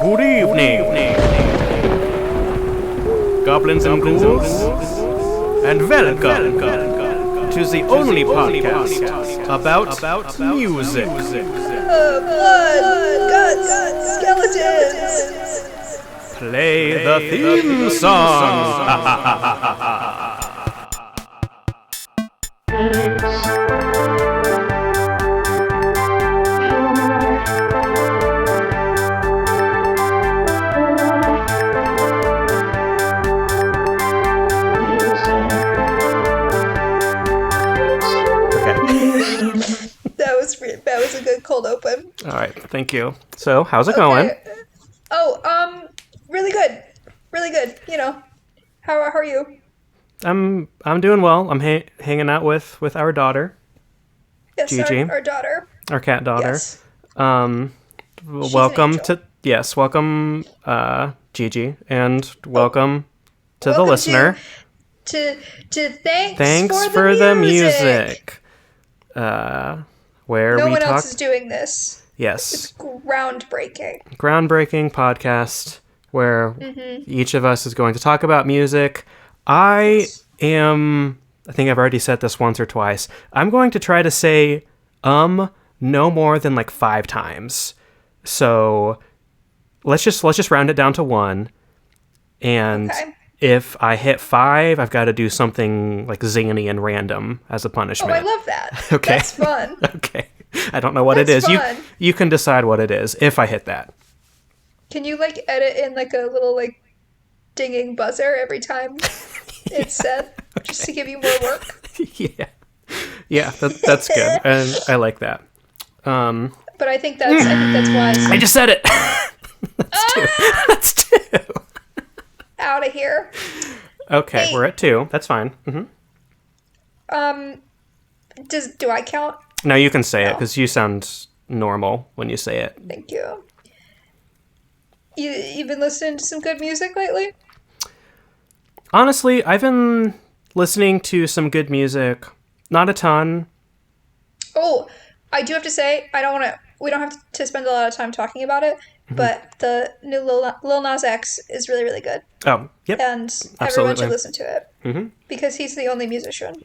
Good evening, goblins and ghouls, and welcome to the only podcast about music. Blood, guts, skeletons. Play the theme song. That was a good cold open. All right, thank you. So, how's it going? Really good. Really good. You know, how are you? I'm doing well. I'm hanging out with our daughter. Yes, Gigi. our daughter. Our cat daughter. Yes. Welcome Gigi, and welcome to the listener. To thanks for the music. Where no we one talk. else is doing this. Yes. It's groundbreaking. Groundbreaking podcast where each of us is going to talk about music. I think I've already said this once or twice. I'm going to try to say no more than like 5 times. So let's just round it down to 1. And if I hit 5, I've got to do something like zany and random as a punishment. Oh, I love that. Okay. That's fun. Okay. I don't know what it is. Fun. You can decide what it is if I hit that. Can you like edit in like a little like dinging buzzer every time it's said, just to give you more work? Yeah, that's good, and I like that. But I think that's wise. I just said it. That's 2. Out of here. Okay, hey. We're at 2. That's fine. Do I count? No, you can say it because you sound normal when you say it. Thank you. You been listening to some good music lately? Honestly, I've been listening to some good music. Not a ton. Oh, I do have to say, we don't have to spend a lot of time talking about it, but the new Lil Nas X is really, really good. Oh, yep. And everyone should listen to it. Because he's the only musician.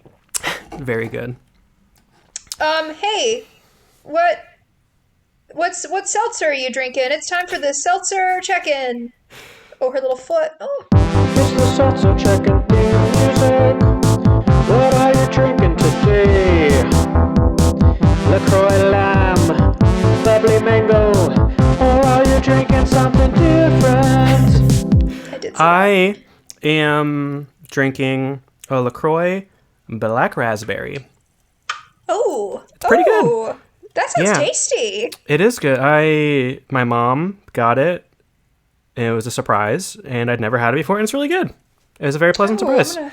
Very good. Hey, what seltzer are you drinking? It's time for the seltzer check-in. Oh, her little foot. Oh. It's the seltzer check-in music. What are you drinking today? LaCroix Lime, bubbly mango, or are you drinking something different? I am drinking a LaCroix Black Raspberry. Oh, it's pretty good. That sounds tasty. It is good. My mom got it. And it was a surprise, and I'd never had it before, and it's really good. It was a very pleasant surprise. I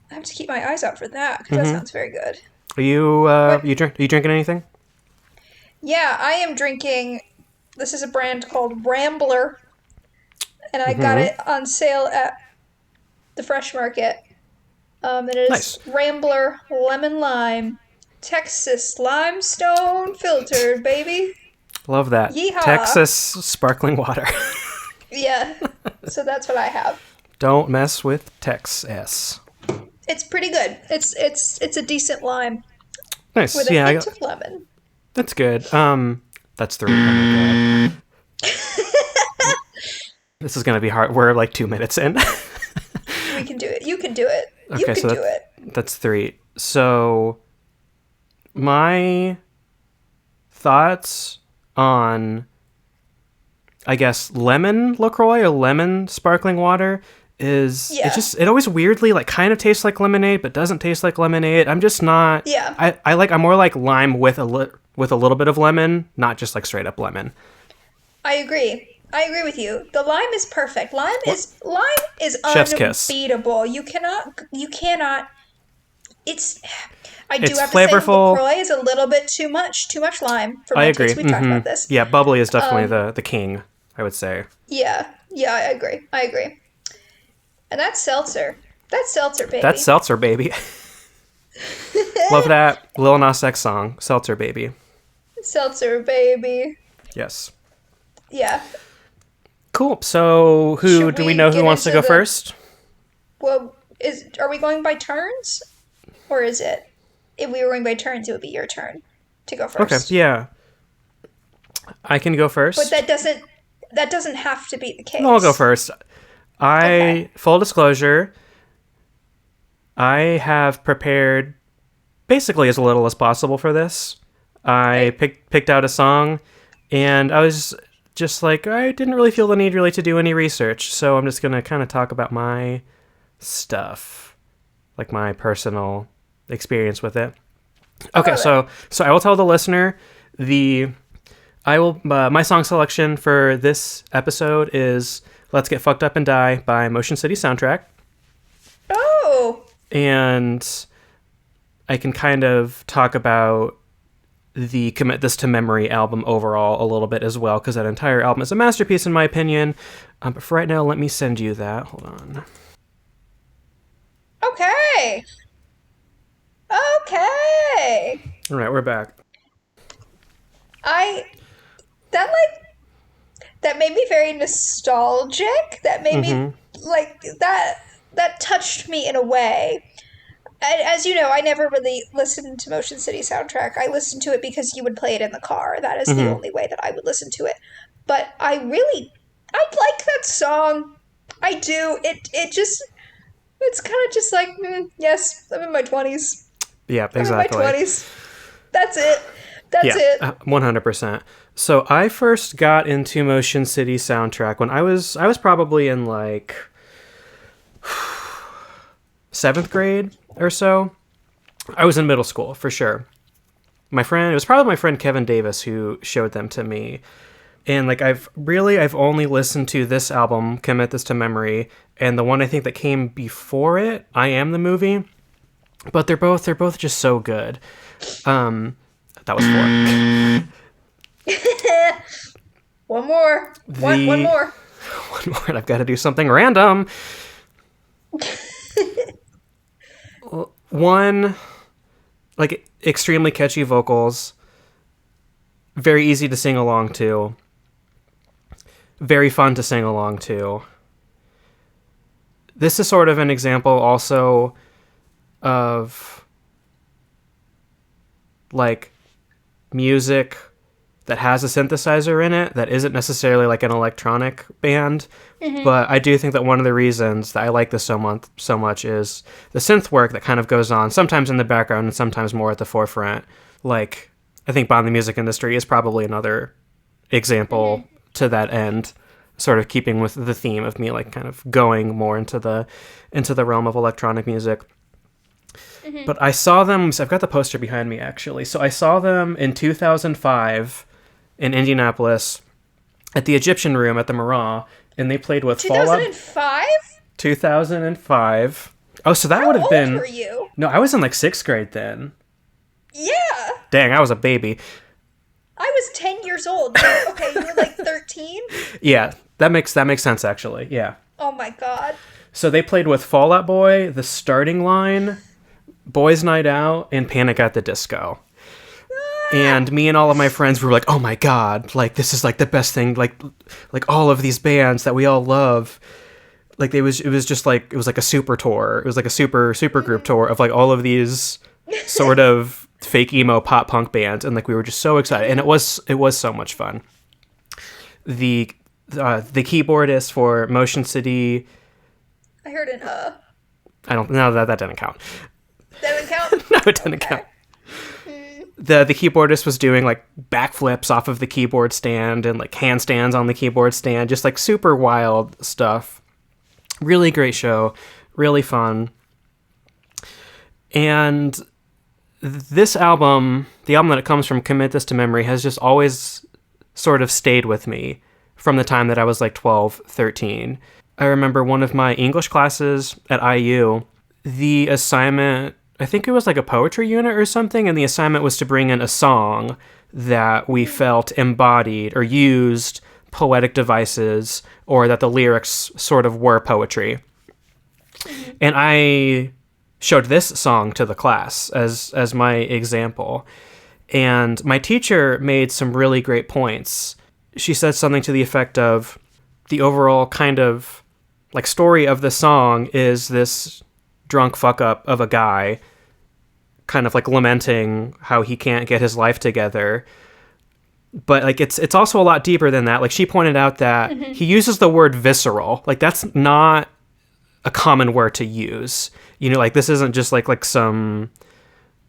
have to keep my eyes out for that, because that sounds very good. Are you drinking anything? Yeah, I am drinking. This is a brand called Rambler, and I got it on sale at the Fresh Market. It is nice. Rambler Lemon Lime, Texas limestone filtered, baby. Love that. Yeehaw. Texas sparkling water. Yeah, so that's what I have. Don't mess with Texas. It's pretty good. It's a decent lime. Nice. With a hint of lemon. That's good. That's 3. Oh my god. This is gonna be hard. We're like 2 minutes in. We can do it. You can do it. Okay, you can do it. That's 3. So my thoughts on, I guess, lemon LaCroix or lemon sparkling water is it always weirdly like kind of tastes like lemonade but doesn't taste like lemonade. I'm just not. Yeah. I'm more like lime with a little bit of lemon, not just like straight up lemon. I agree with you. The lime is perfect. Lime is Chef's unbeatable. Kiss. You cannot. It's flavorful. To say LaCroix is a little bit too much lime for my taste. We talked about this. Yeah, bubbly is definitely the king, I would say. Yeah, I agree. And that's seltzer. That's seltzer, baby. That's seltzer, baby. Love that Lil Nas X song, Seltzer Baby. Seltzer, baby. Yes. Yeah. Cool. So Should do we we know who get wants to into go the first? well? Are we going by turns, or is it if we were going by turns, it would be your turn to go Okay, first? yeah. I can go But first. that doesn't have to be the No, I'll go case. first. Okay. Full disclosure, I have prepared basically as little as possible for this. I Great. picked out a song, and I was just like, I didn't really feel the need really to do any research, so I'm just gonna kind of talk about my stuff, like my personal experience with it. I Okay, love it. so I will tell the listener the I will my song selection for this episode is "Let's Get Fucked Up and Die" by Motion City Soundtrack, Oh, and I can kind of talk about the Commit This to Memory album overall a little bit as well, because that entire album is a masterpiece in my opinion. But for right now, let me send you that. Hold on. okay. Okay. All right, we're back. I that that made me very nostalgic. That made me Mm-hmm. that touched me in a way. And as you know, I never really listened to Motion City Soundtrack. I listened to it because you would play it in the car. That is the Mm-hmm. only way that I would listen to it. But I like that song. I do. It's kind of just like, yes, I'm in my 20s. Yeah, I'm in my exactly. 20s. That's it. That's Yeah, it. 100%. So I first got into Motion City Soundtrack when I was probably in like seventh grade or so. I was in middle school for sure. It was probably my friend Kevin Davis who showed them to me. And like I've only listened to this album, Commit This to Memory, and the one I think that came before it, I Am the Movie. But they're both just so good. That was four. One more. One The more. one more, I've got to do something random. One, like extremely catchy vocals, very easy to sing along to, very fun to sing along to. This is sort of an example also of like music that has a synthesizer in it that isn't necessarily like an electronic band. But I do think that one of the reasons that I like this so much is the synth work that kind of goes on, sometimes in the background and sometimes more at the forefront. Like, I think Bond the Music Industry is probably another example to that end, sort of keeping with the theme of me like kind of going more into the realm of electronic music. But I saw them, so I've got the poster behind me actually. So I saw them in 2005 in Indianapolis at the Egyptian Room at the Marat, and they played with Fallout. 2005? 2005. Oh, so that How would have old been. were you? No, I was in like sixth grade then. Yeah. Dang, I was a baby. I was 10 years old. Okay, you were like 13? Yeah, that makes sense actually. Yeah. Oh my god. So they played with Fallout Boy, The Starting Line, Boys Night Out, and Panic at the Disco. And me and all of my friends were like, "Oh my god! Like this is like the best thing! Like all of these bands that we all love. Like it was just like it was like a super tour. It was like a super group tour of like all of these sort of fake emo pop punk bands, and like we were just so excited, and it was so much fun. The keyboardist for Motion City, I heard an I don't know that didn't count. That doesn't count? No, it didn't count. The keyboardist was doing like backflips off of the keyboard stand and like handstands on the keyboard stand, just like super wild stuff. Really great show, really fun. And this album, the album that it comes from, Commit This to Memory, has just always sort of stayed with me from the time that I was like 12, 13. I remember one of my English classes at IU, the assignment, I think it was like a poetry unit or something, and the assignment was to bring in a song that we felt embodied or used poetic devices, or that the lyrics sort of were poetry. And I showed this song to the class as my example. And my teacher made some really great points. She said something to the effect of, the overall kind of like story of the song is this drunk fuck up of a guy kind of like lamenting how he can't get his life together. But like it's also a lot deeper than that. Like she pointed out that he uses the word visceral. Like that's not a common word to use. You know, like this isn't just like some,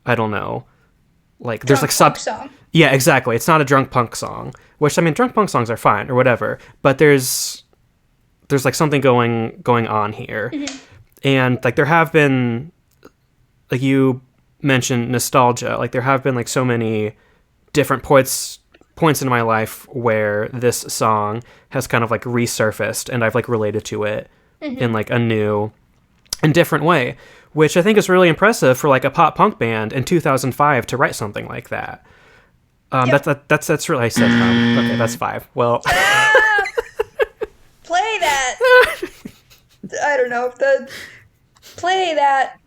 I don't know, like there's Drunk like punk song. Yeah, exactly. It's not a drunk punk song, which I mean, drunk punk songs are fine or whatever, but there's like something going on here. And like there have been, like you mentioned nostalgia, like there have been like so many different points in my life where this song has kind of like resurfaced and I've like related to it in like a new and different way, which I think is really impressive for like a pop punk band in 2005 to write something like that. That's really, I said okay, that's 5. Well, play that. I don't know if play that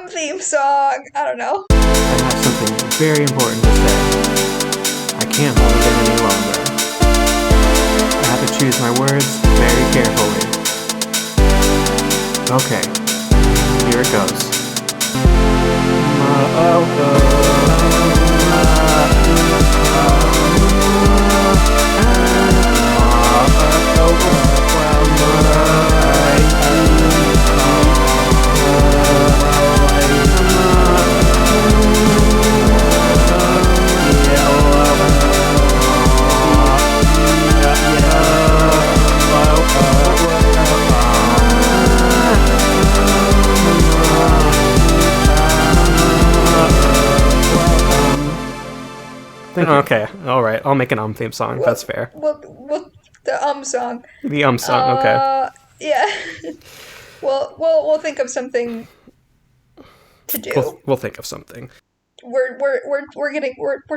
theme song. I don't know. I have something very important to say. I can't hold it any longer. I have to choose my words very carefully. Okay, here it goes. Okay, all right. I'll make an theme song. That's fair. The song. The song. Okay. Yeah. we'll think of something to do. We'll think of something. We're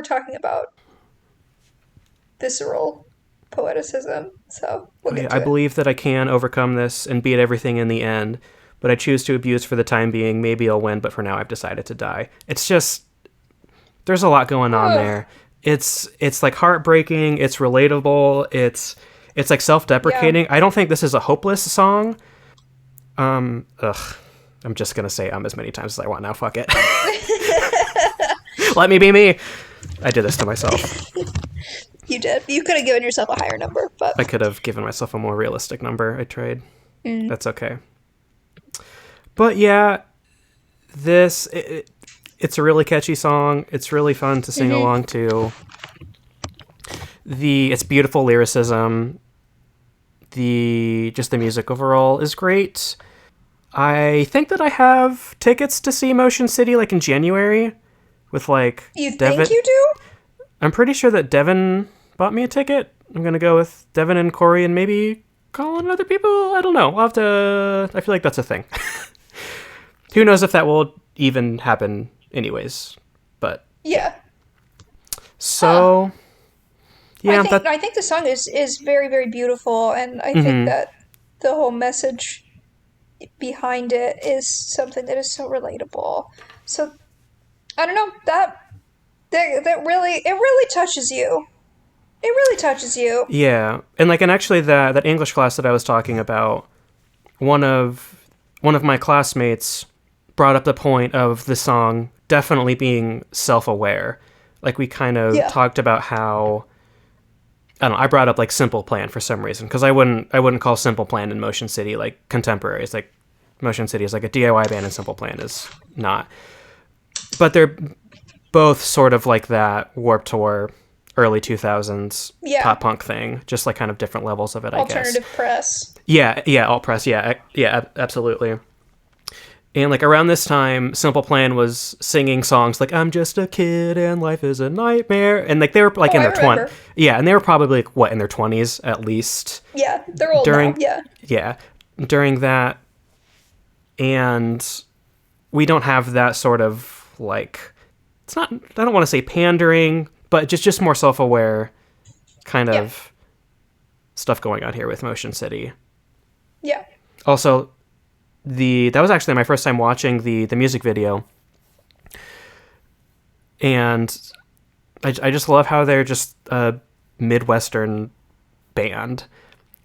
talking about visceral poeticism. So we'll get to I it. believe that I can overcome this and beat everything in the end, but I choose to abuse for the time being. Maybe I'll win, but for now I've decided to die. It's just there's a lot going on there. It's like heartbreaking, it's relatable, it's like self-deprecating. I don't think this is a hopeless song. I'm just gonna say as many times as I want now. Fuck it. Let me be me. I did this to myself. You did. You could have given yourself a higher number, but I could have given myself a more realistic number. I tried. That's okay. But yeah, it's a really catchy song. It's really fun to sing along to. It's beautiful lyricism. The music overall is great. I think that I have tickets to see Motion City like in January with like you Devin. think you do? I'm pretty sure that Devin bought me a ticket. I'm gonna go with Devin and Corey and maybe Colin and other people. I don't know. I'll have to. I feel like that's a thing. Who knows if that will even happen anyways, but yeah. So yeah, I think the song is very, very beautiful, and I think that the whole message behind it is something that is so relatable. So I don't know, that really touches you. It really touches you. Yeah, and actually that English class that I was talking about, one of my classmates brought up the point of the song definitely being self-aware. Like we kind of talked about how, I don't know, I brought up like Simple Plan for some reason because I wouldn't call Simple Plan and Motion City like contemporaries. Like Motion City is like a DIY band and Simple Plan is not. But they're both sort of like that Warped Tour early 2000s pop punk thing, just like kind of different levels of it, I guess. Alternative press. Yeah, alt press, yeah, absolutely. And like around this time, Simple Plan was singing songs like "I'm just a kid and life is a nightmare," and like they were like in their 20s. Yeah, and they were probably like what, in their 20s at least. Yeah, they're old now. Yeah, during that, and we don't have that sort of like, it's not. I don't want to say pandering, but just more self-aware kind of stuff going on here with Motion City. Yeah. Also, that was actually my first time watching the music video, and I just love how they're just a Midwestern band.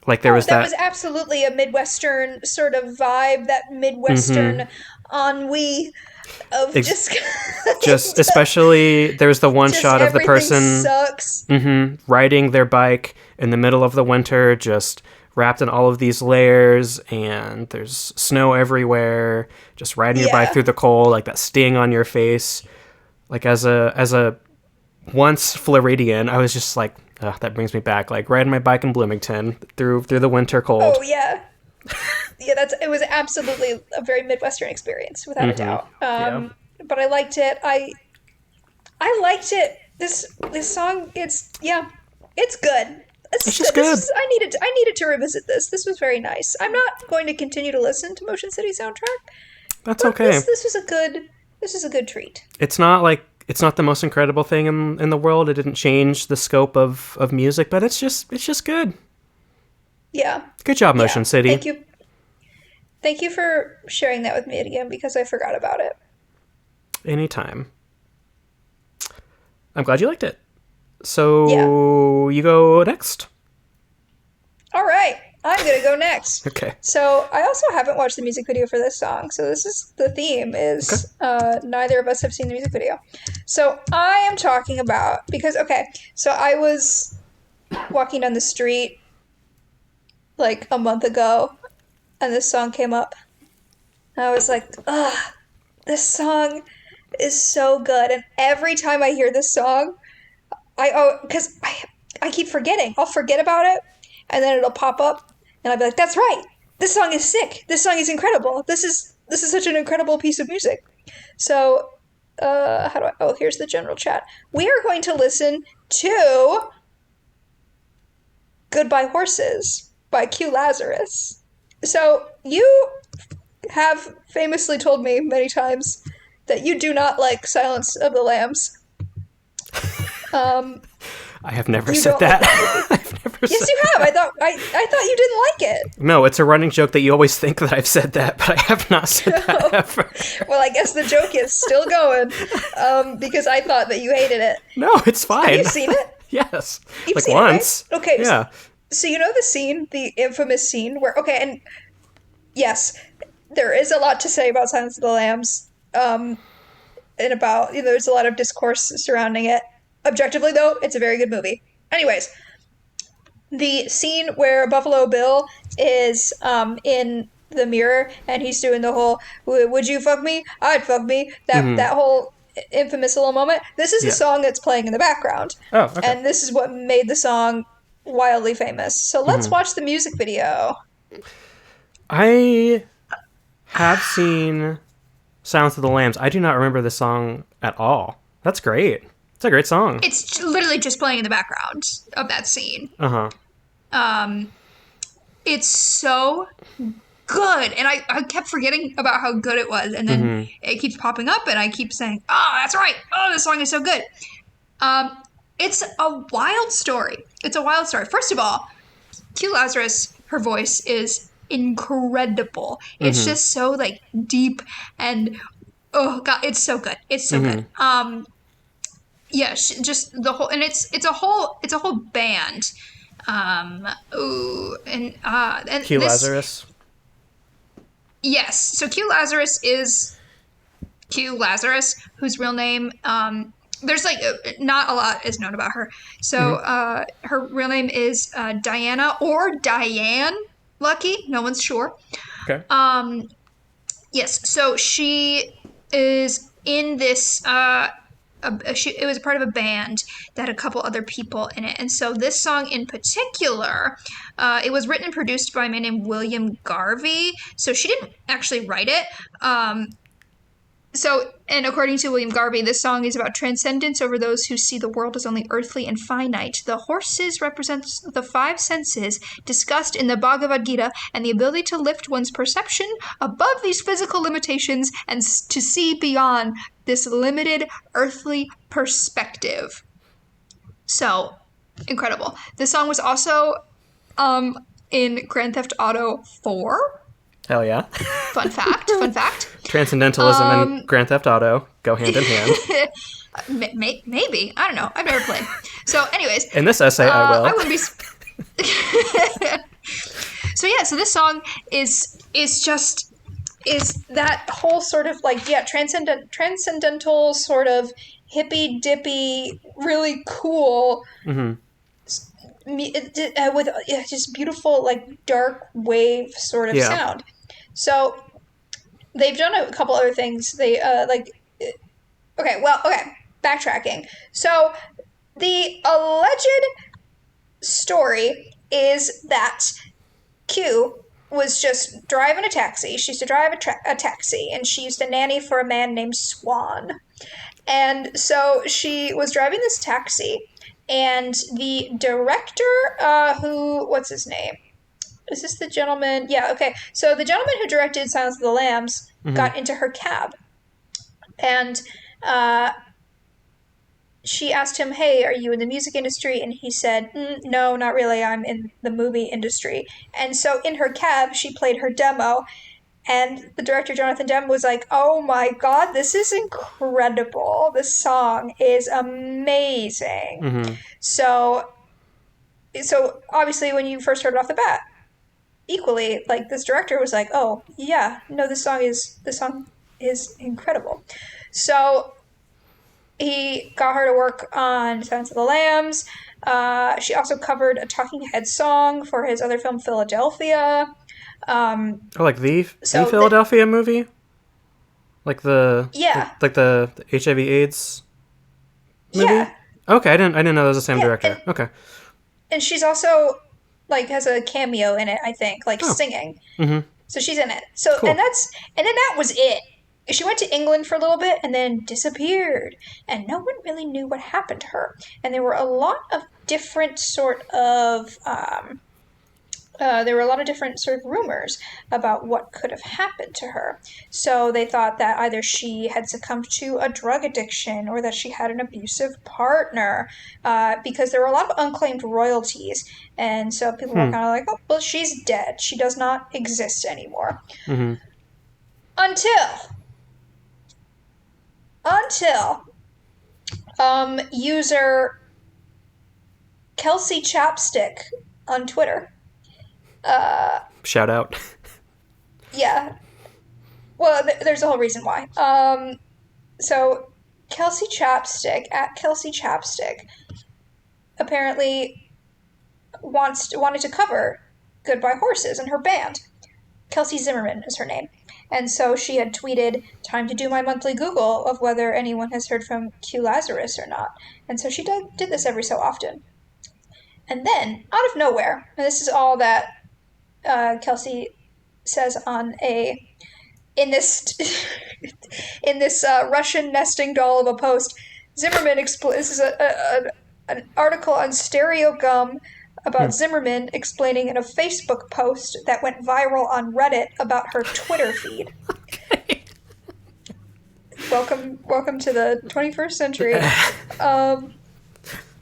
Like there was that that. was absolutely a Midwestern sort of vibe, that Midwestern ennui of Ex- just just especially there's the one just shot of the everything person sucks. riding their bike in the middle of the winter, just wrapped in all of these layers, and there's snow everywhere, just riding your bike Yeah. through the cold, like that sting on your face. Like as a once Floridian, I was just like, ugh, that brings me back, like riding my bike in Bloomington through the winter cold. Oh yeah. Yeah, it was absolutely a very Midwestern experience, without a doubt. Yeah, But I liked it. I liked it. This song, it's good. it's It's just good. This good. was I needed to revisit this. This was very nice. I'm not going to continue to listen to Motion City soundtrack, That's but okay. this is a good treat. It's not the most incredible thing in the world. It didn't change the scope of music, but it's just good. Yeah. Good job, Yeah. Motion City. Thank you. Thank you for sharing that with me again, because I forgot about it. Anytime. I'm glad you liked it. Yeah. So you go next. All right. I'm going to go next. Okay. So I also haven't watched the music video for this song. So this is the theme Okay. is neither of us have seen the music video. So I am talking about, because, okay, so I was walking down the street like a month ago, and this song came up. And I was like, ugh, this song is so good. And every time I hear this song, because I keep forgetting. I'll forget about it, and then it'll pop up, and I'll be like, "That's right. This song is sick. This song is incredible. This is such an incredible piece of music." So, how do I? Oh, here's the general chat. We are going to listen to "Goodbye Horses" by Q Lazarus. So you have famously told me many times that you do not like Silence of the Lambs. I have never You said don't that. like that movie. I've never Yes, said you have. I thought you didn't like it. No, it's a running joke that you always think that I've said that, but I have not said that ever. Well, I guess the joke is still going, because I thought that you hated it. No, it's fine. Have you seen it? Yes. You've like seen once. it, right? Okay. Yeah. So you know the scene, the infamous scene where, okay, and yes, there is a lot to say about Silence of the Lambs, and about, there's a lot of discourse surrounding it. Objectively, though, it's a very good movie. Anyways, the scene where Buffalo Bill is in the mirror and he's doing the whole "Would you fuck me? I'd fuck me." That whole infamous little moment. This is a song that's playing in the background. Oh, okay. And this is what made the song wildly famous. So let's watch the music video. I have seen Silence of the Lambs. I do not remember the song at all. That's great. It's a great song. It's literally just playing in the background of that scene. Uh-huh. It's so good, and I kept forgetting about how good it was, and then it keeps popping up, and I keep saying, "Oh, that's right! Oh, this song is so good." It's a wild story. It's a wild story. First of all, Q Lazarus, her voice is incredible. It's just so like deep, and oh god, it's so good. It's so good. Yeah, just the whole, and it's a whole band. And Q this, Lazarus. yes. So Q Lazarus is Q Lazarus, whose real name, there's like not a lot is known about her. So her real name is Diana or Diane Lucky. No one's sure. Okay. Yes. So she is in this. It was a part of a band that had a couple other people in it. And so this song in particular, it was written and produced by a man named William Garvey. So she didn't actually write it. And according to William Garvey, this song is about transcendence over those who see the world as only earthly and finite. The horses represent the five senses discussed in the Bhagavad Gita and the ability to lift one's perception above these physical limitations and to see beyond this limited earthly perspective. So, incredible. This song was also in Grand Theft Auto 4. Hell yeah. Fun fact. Transcendentalism and Grand Theft Auto go hand in hand. Maybe. I don't know. I've never played. So, anyways. In this essay, I will. I wouldn't be... So this song is just is that whole sort of like transcendental sort of hippy dippy, really cool Mm-hmm. with just beautiful like dark wave sort of Yeah. sound. So they've done a couple other things. They okay, backtracking. So the alleged story is that Q was just driving a taxi. She used to drive a taxi, and she used to nanny for a man named Swan. And so she was driving this taxi, and the director, what's his name? Is this the gentleman? Yeah, okay. So the gentleman who directed Silence of the Lambs Mm-hmm. got into her cab, and uh, she asked him, "Hey, are you in the music industry?" And he said, "No, not really. I'm in the movie industry." And so in her cab, she played her demo, and the director, Jonathan Demme, was like, "Oh my god, this is incredible. This song is amazing." Mm-hmm. So, so obviously, when you first heard it off the bat, equally, like this director was like, "Oh yeah, no, this song is incredible." So he got her to work on Silence of the Lambs. She also covered a Talking Heads song for his other film, Philadelphia. Oh, like the So that, Philadelphia movie, like yeah, the HIV/AIDS movie. yeah, Okay, I didn't know that was the same yeah, director. Okay. and she's also like has a cameo in it, I think, like Oh. singing. Mm-hmm. So she's in it. So Cool. and then that was it. She went to England for a little bit and then disappeared, and no one really knew what happened to her. And there were a lot of different sort of there were a lot of different sort of rumors about what could have happened to her. So they thought that either she had succumbed to a drug addiction or that she had an abusive partner, because there were a lot of unclaimed royalties. And so people were Hmm. kind of like, oh, well, she's dead. She does not exist anymore. Mm-hmm. Until, user Kelsey Chapstick on Twitter. Shout out. Yeah. Well, there's a whole reason why. So Kelsey Chapstick at Kelsey Chapstick apparently wanted to cover Goodbye Horses in her band. Kelsey Zimmerman is her name. And so she had tweeted, "Time to do my monthly Google of whether anyone has heard from Q Lazarus or not." And so she did this every so often. And then, out of nowhere, and this is all that Kelsey says on a in this in this Russian nesting doll of a post. Zimmerman this is an article on Stereo Gum Hmm. about Zimmerman explaining in a Facebook post that went viral on Reddit about her Twitter feed. Welcome to the 21st century.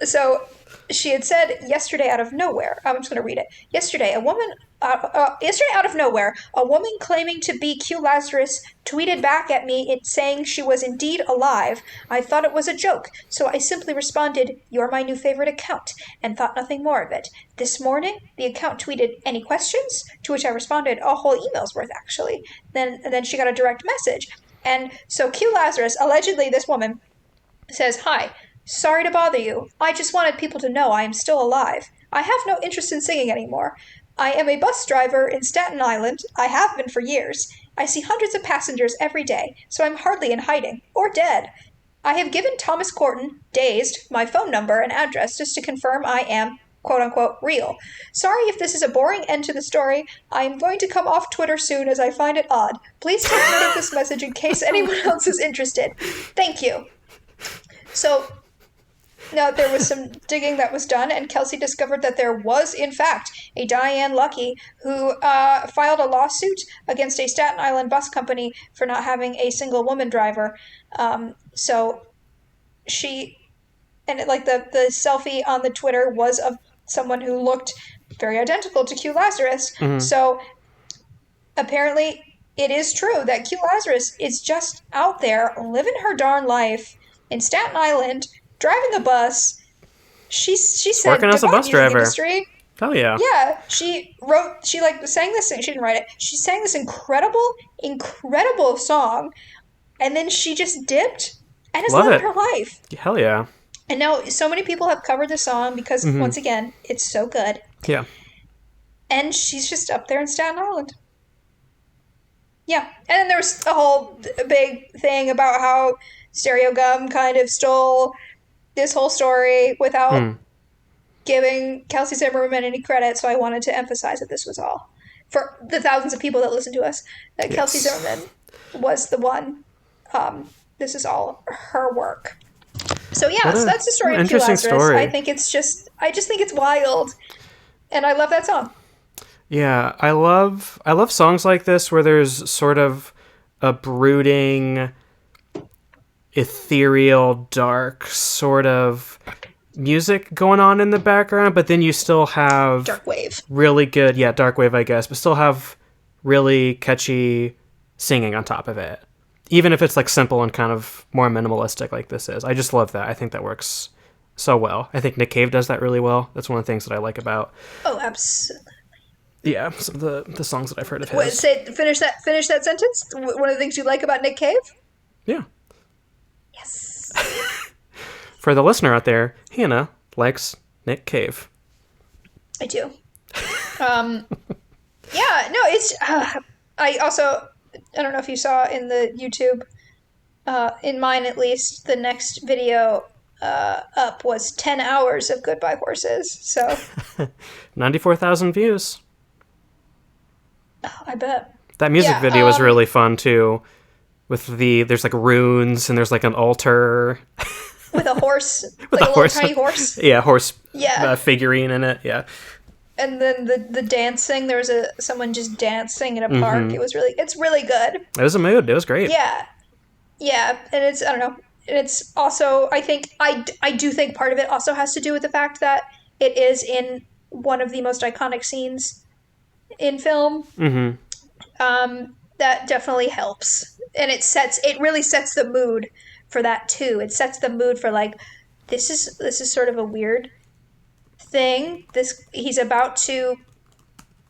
So she had said yesterday out of nowhere. I'm just going to read it. Yesterday, out of nowhere, a woman claiming to be Q Lazarus tweeted back at me saying she was indeed alive. I thought it was a joke, so I simply responded, "You're my new favorite account," and thought nothing more of it. This morning, the account tweeted, "Any questions?" To which I responded, "A whole email's worth, actually." Then she got a direct message. And so Q Lazarus, allegedly this woman, says, "Hi, sorry to bother you. I just wanted people to know I am still alive. I have no interest in singing anymore. I am a bus driver in Staten Island. I have been for years. I see hundreds of passengers every day, so I'm hardly in hiding, or dead. I have given Thomas Corton, dazed, my phone number and address just to confirm I am quote unquote real. Sorry if this is a boring end to the story. I am going to come off Twitter soon as I find it odd. Please take note of this message in case anyone else is interested. Thank you." So now, there was some digging that was done, and Kelsey discovered that there was, in fact, a Diane Lucky who filed a lawsuit against a Staten Island bus company for not having a single woman driver. So she, and like the selfie on the Twitter was of someone who looked very identical to Q Lazarus. Mm-hmm. So apparently, it is true that Q Lazarus is just out there living her darn life in Staten Island, driving a bus. She Just said working as a goodbye, bus music driver. industry. Hell yeah. Yeah, she like sang this, she didn't write it. She sang this incredible song, and then she just dipped and is Love living it. her life. Hell yeah. And now so many people have covered the song because, Mm-hmm. once again, it's so good. Yeah. And she's just up there in Staten Island. Yeah. And then there was a whole big thing about how Stereo Gum kind of stole this whole story without Mm. giving Kelsey Zimmerman any credit. So I wanted to emphasize that this was all for the thousands of people that listen to us, that Kelsey Yes. Zimmerman was the one. This is all her work. So yeah, What so a that's the what story an of Q interesting Lazarus. story. I just think it's wild, and I love that song. Yeah, I love songs like this where there's sort of a brooding, ethereal, dark sort of music going on in the background, but then you still have Dark wave. really good, yeah, dark wave, I guess, but still have really catchy singing on top of it. Even if it's like simple and kind of more minimalistic like this is. I just love that. I think that works so well. I think Nick Cave does that really well. That's one of the things that I like about Oh, absolutely. yeah, some of the songs that I've heard of Wait, his. finish that sentence. One of the things you like about Nick Cave? Yeah. Yes. For the listener out there, Hannah likes Nick Cave. I do. Yeah, no, it's. I also, I don't know if you saw in the YouTube, in mine at least, the next video up was 10 hours of Goodbye Horses. So 94,000 views. I bet. That music Yeah, video was really fun too. There's like runes and there's like an altar with a horse, with like a a horse. little tiny horse. Yeah, horse Yeah. figurine in it. Yeah. And then the dancing, there was someone just dancing in a park. It's really good. It was a mood. It was great. Yeah. Yeah, and it's, I don't know. And it's also, I think, I do think part of it also has to do with the fact that it is in one of the most iconic scenes in film. Mm-hmm. That definitely helps. And it really sets the mood for that too. It sets the mood for like, this is sort of a weird thing. He's about to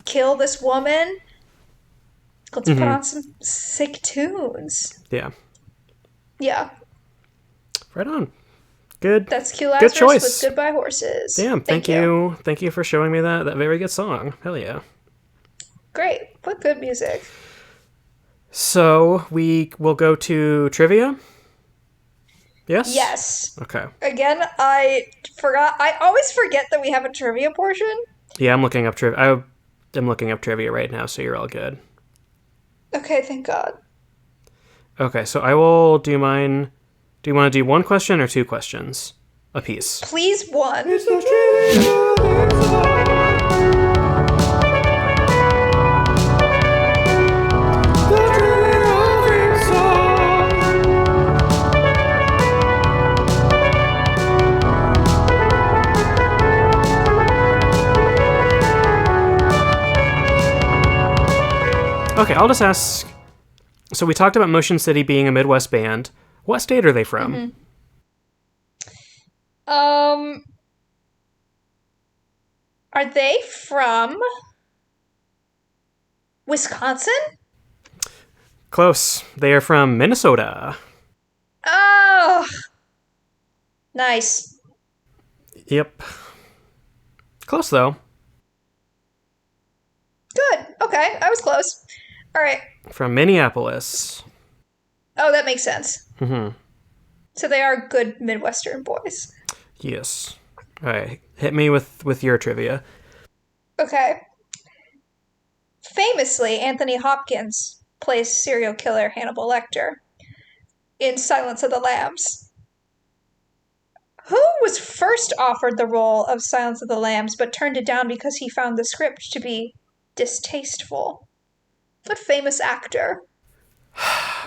kill this woman. Let's put on some sick tunes. Yeah. Yeah. Right on. Good. That's Q Good Lazarus choice. with Goodbye Horses. Damn. Thank you. Thank you for showing me that very good song. Hell yeah. Great. What good music. So we will go to trivia. Yes. Yes. Okay. Again, I forgot. I always forget that we have a trivia portion. Yeah, I'm looking up trivia. I'm looking up trivia right now, so you're all good. Okay, thank God. Okay, so I will do mine. Do you want to do one question or two questions a piece? Please, one. Okay, I'll just ask. So we talked about Motion City being a Midwest band. What state are they from? Are they from Wisconsin? Close. They are from Minnesota. Oh, nice. Yep. Close though. Good. Okay, I was close. All right. From Minneapolis. Oh, that makes sense. Mm-hmm. So they are good Midwestern boys. Yes. All right. Hit me with your trivia. Okay. Famously, Anthony Hopkins plays serial killer Hannibal Lecter in Silence of the Lambs. Who was first offered the role of Silence of the Lambs but turned it down because he found the script to be distasteful? What famous actor?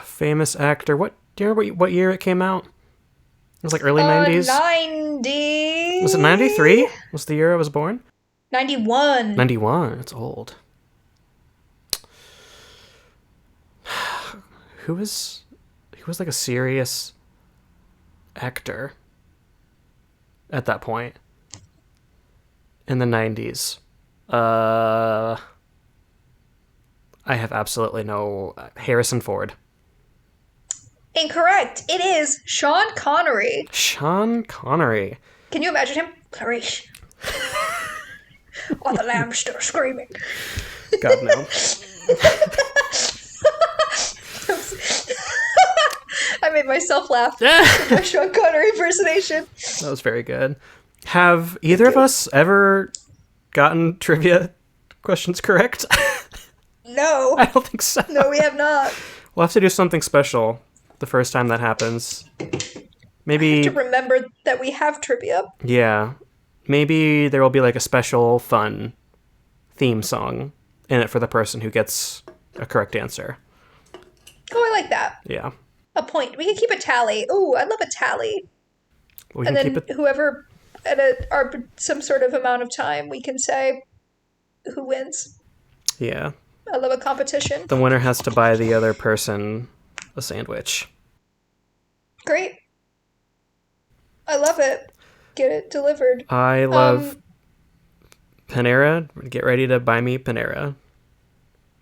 Famous actor. What year it came out? It was like early 90s. 90. Was it 93? Was the year I was born? 91. 91. It's old. Who was like a serious actor at that point in the 90s? I have absolutely no... Harrison Ford. Incorrect. It is Sean Connery. Sean Connery. Can you imagine him? Clarice. While the lamb's still screaming. God, no. I made myself laugh with my Sean Connery impersonation. That was very good. Have either of us ever gotten trivia questions correct? No. I don't think so. No, we have not. We'll have to do something special the first time that happens. Maybe... to remember that we have trivia. Yeah. Maybe there will be like a special fun theme song in it for the person who gets a correct answer. Oh, I like that. Yeah. A point. We can keep a tally. Ooh, I love a tally. And then whoever at some sort of amount of time, we can say who wins. Yeah. I love a competition. The winner has to buy the other person a sandwich. Great. I love it. Get it delivered. I love Panera. Get ready to buy me Panera.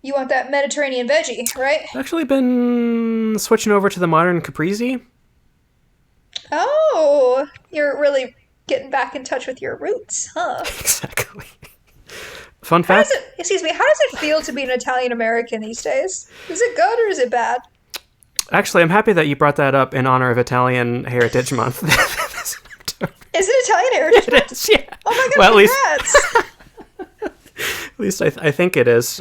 You want that Mediterranean veggie, right? I've actually been switching over to the modern Caprese. Oh, you're really getting back in touch with your roots, huh? Exactly. Fun fact. How does it feel to be an Italian American these days? Is it good or is it bad? Actually, I'm happy that you brought that up in honor of Italian Heritage Month. Is it Italian Heritage Month? It is, yeah. Oh my god, well, congrats! At least I think it is.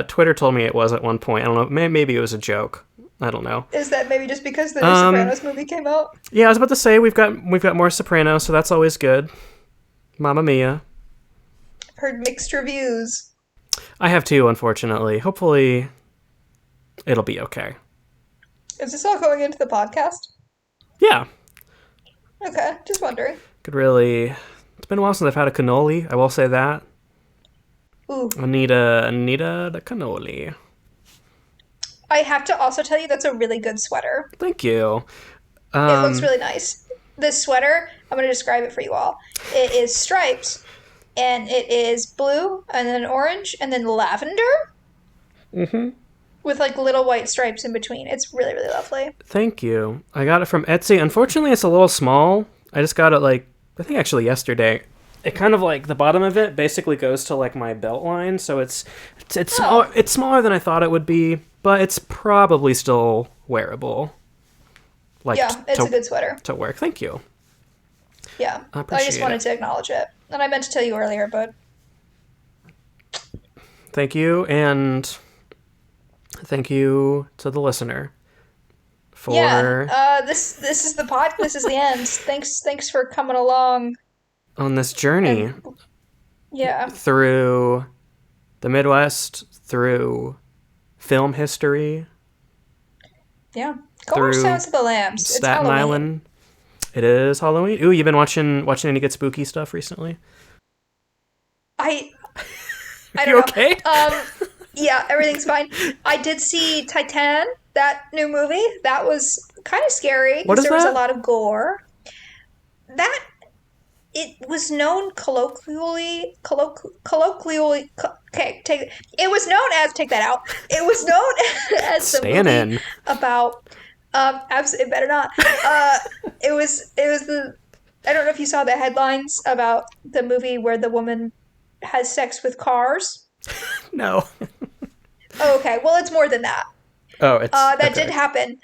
Twitter told me it was at one point. I don't know. Maybe it was a joke. I don't know. Is that maybe just because the new Sopranos movie came out? Yeah, I was about to say we've got more Sopranos, so that's always good. Mamma mia. Heard mixed reviews. I have too, unfortunately. Hopefully, it'll be okay. Is this all going into the podcast? Yeah. Okay, just wondering. Could really... It's been a while since I've had a cannoli, I will say that. Ooh. Anita the cannoli. I have to also tell you that's a really good sweater. Thank you. It looks really nice. This sweater, I'm going to describe it for you all. It is striped, and it is blue, and then orange, and then lavender. Mm-hmm. With like little white stripes in between. It's really, really lovely. Thank you. I got it from Etsy. Unfortunately, it's a little small. I just got it I think actually yesterday. It kind of the bottom of it basically goes to my belt line, so it's small. It's smaller than I thought it would be, but it's probably still wearable. Yeah, it's a good sweater to work. Thank you. Yeah, I just wanted to acknowledge it, and I meant to tell you earlier, but thank you, and thank you to the listener for this is the pod. This is the end. Thanks for coming along on this journey. Through the Midwest, through film history. Yeah. Go watch Silence of the Lambs. Staten Island. It is Halloween. Ooh, you've been watching any good spooky stuff recently? I don't you know. Okay? Yeah, everything's fine. I did see Titan, that new movie. That was kind of scary because there was a lot of gore. It was known colloquially. Okay, it was known as take that out. It was known as the movie about. It better not. It was the. I don't know if you saw the headlines about the movie where the woman has sex with cars. No. Oh, okay. Well, it's more than that. Oh, it's that did happen,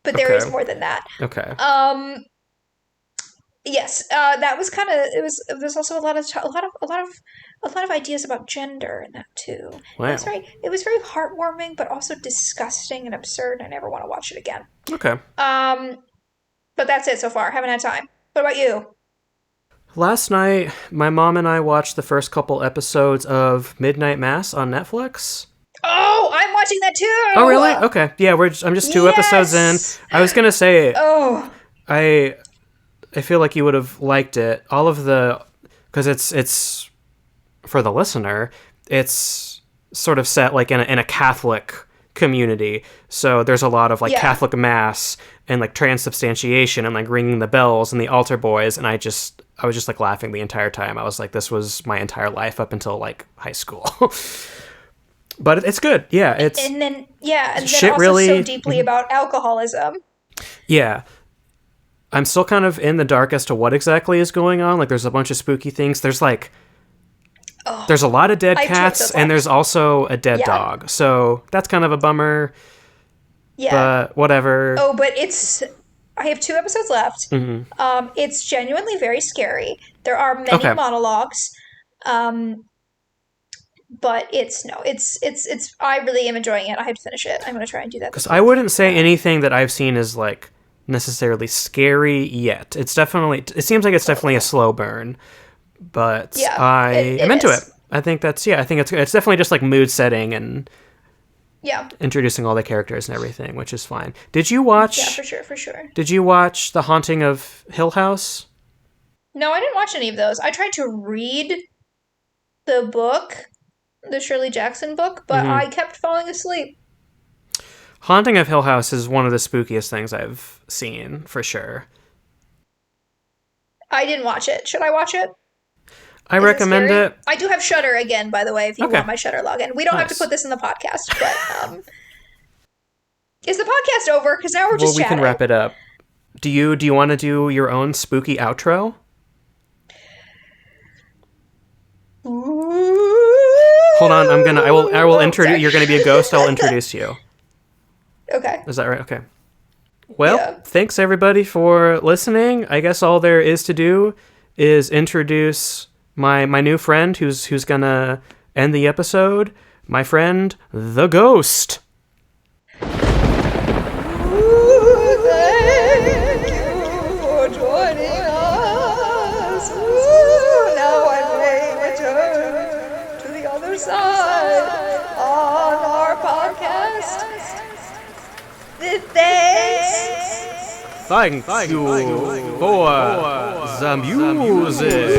but there is more than that. Okay. Yes, that was kind of. There's also a lot of ideas about gender in that too. Wow. It was very heartwarming, but also disgusting and absurd. I never want to watch it again. Okay. But that's it so far. Haven't had time. What about you? Last night, my mom and I watched the first couple episodes of Midnight Mass on Netflix. Oh, I'm watching that too. Oh, really? Okay. Yeah, I'm just 2 episodes in. I was gonna say. Oh. I feel like you would have liked it. All of because it's for the listener. It's sort of set in a Catholic community. So there's a lot of like Catholic mass and like transubstantiation and like ringing the bells and the altar boys. And I was just like laughing the entire time. I was like, this was my entire life up until like high school. But it's good. Yeah. And then also really, so deeply about alcoholism. Yeah. I'm still kind of in the dark as to what exactly is going on. Like, there's a bunch of spooky things. There's like, there's a lot of dead cats, and there's also a dead dog. So that's kind of a bummer. Yeah. But whatever. Oh, but I have 2 episodes left. Mm-hmm. It's genuinely very scary. There are many monologues. But it's I really am enjoying it. I have to finish it. I'm going to try and do that. Because I wouldn't say anything that I've seen is like necessarily scary yet. It seems like it's definitely a slow burn, but I am into it. I think it's definitely just like mood setting and introducing all the characters and everything, which is fine. Did you watch? Yeah, for sure. Did you watch The Haunting of Hill House? No, I didn't watch any of those. I tried to read the book, the Shirley Jackson book, but I kept falling asleep. Haunting of Hill House is one of the spookiest things I've seen, for sure. I didn't watch it. Should I watch it? I recommend it. I do have Shudder again, by the way, if you want my Shudder login. We don't have to put this in the podcast, but is the podcast over? Because now we're just chatting. We can wrap it up. Do you want to do your own spooky outro? Hold on, I will introduce. You're going to be a ghost. I'll introduce you. Okay. Is that right? Okay. Well, thanks everybody for listening. I guess all there is to do is introduce my new friend who's gonna end the episode. My friend, the Ghost. Thank you for joining us. Now I may return to the other side on our podcast. Thank you for the music.